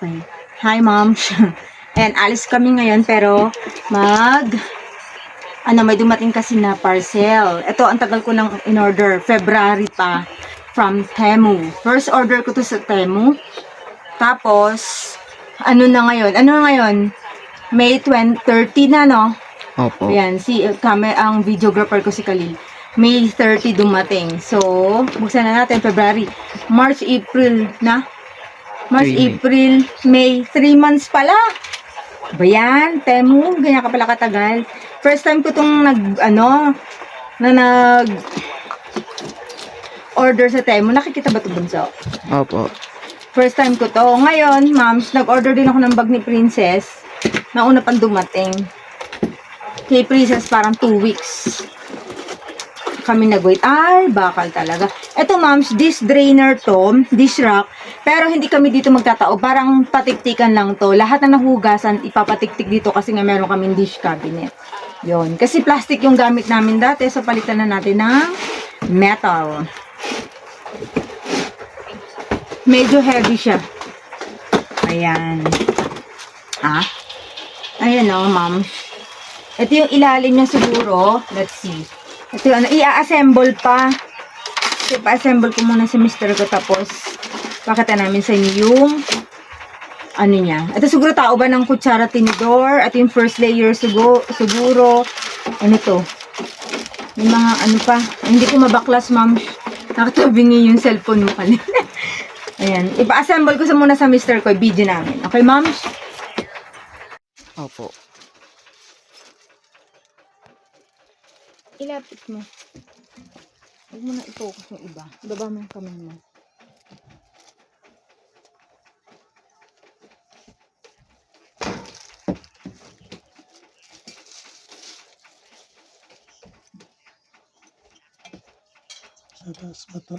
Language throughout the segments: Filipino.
Okay. Hi, ma'am. And alis kami ngayon pero may dumating kasi na parcel. Ito, ang tagal ko nang in-order. February pa. From Temu. First order ko to sa Temu. Tapos, ano na ngayon? May 30 na, no? Opo. Ayan, kami, ang videographer ko si Khalil. May 30 dumating. So, buksan na natin, February. March, April na. March, 3 May. April, May. 3 months pala. Ba yan? Temu, ganyan ka pala katagal. First time ko itong order sa Temu. Nakikita ba ito, Bunso? Opo. First time ko to. Ngayon, ma'ams, nag-order din ako ng bag ni Princess. Nauna pang dumating. Kay Princess, parang 2 weeks. Kami nag-wait. Ay, bakal talaga. Ito, ma'ams, dish drainer to. Dish rack. Pero hindi kami dito magtatao. Parang patiktikan lang to. Lahat na nahugasan, ipapatiktik dito kasi nga meron kaming dish cabinet. Yon. Kasi plastic yung gamit namin dati. So, palitan na natin ng metal. Medyo heavy siya. Ayan. Ayan o, ma'am. Ito yung ilalim niya siguro. Let's see. Ito yung i-assemble pa. So, pa-assemble ko muna si Mr. ko. Tapos, pakita namin sa inyo yung niya. Ito siguro tao ba ng kutsara tinidor. At yung first layer siguro. Ano to? May mga pa. Hindi ko mabaklas, ma'am. Nakatabingi yung cellphone mo kanina. Ayan. Ipa-assemble ko muna sa Mr. ko. Video namin. Okay, ma'am? Opo. Ilapit mo. Huwag mo na i-focus yung iba. Baba mo yung kamay mo. Sa taas ba to?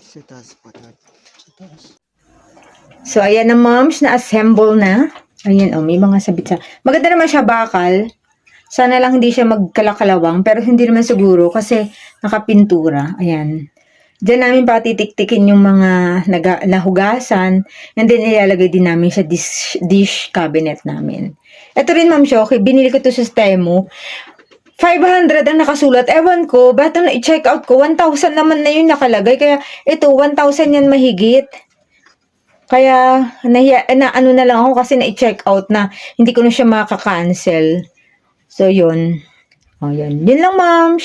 Sa taas po tayo. Sa taas. So, ayan na, moms. Na-assemble na. Ayan, may mga sabit sa... Maganda naman siya, bakal. Sana lang hindi siya magkalakalawang. Pero hindi naman siguro kasi nakapintura. Ayan. Diyan namin patitiktikin yung mga nahugasan. And then, ilalagay din namin sa dish cabinet namin. Ito rin, Ma'am Shoki. Binili ko to sa Temu. 500 ang nakasulat. Ewan ko, ba't na i-check out ko? 1,000 naman na yung nakalagay. Kaya, ito, 1,000 yan mahigit. Kaya, ano na lang ako kasi na-i-check out na hindi ko na siya makaka-cancel. So, yun. O, yun. Yun lang, ma'am.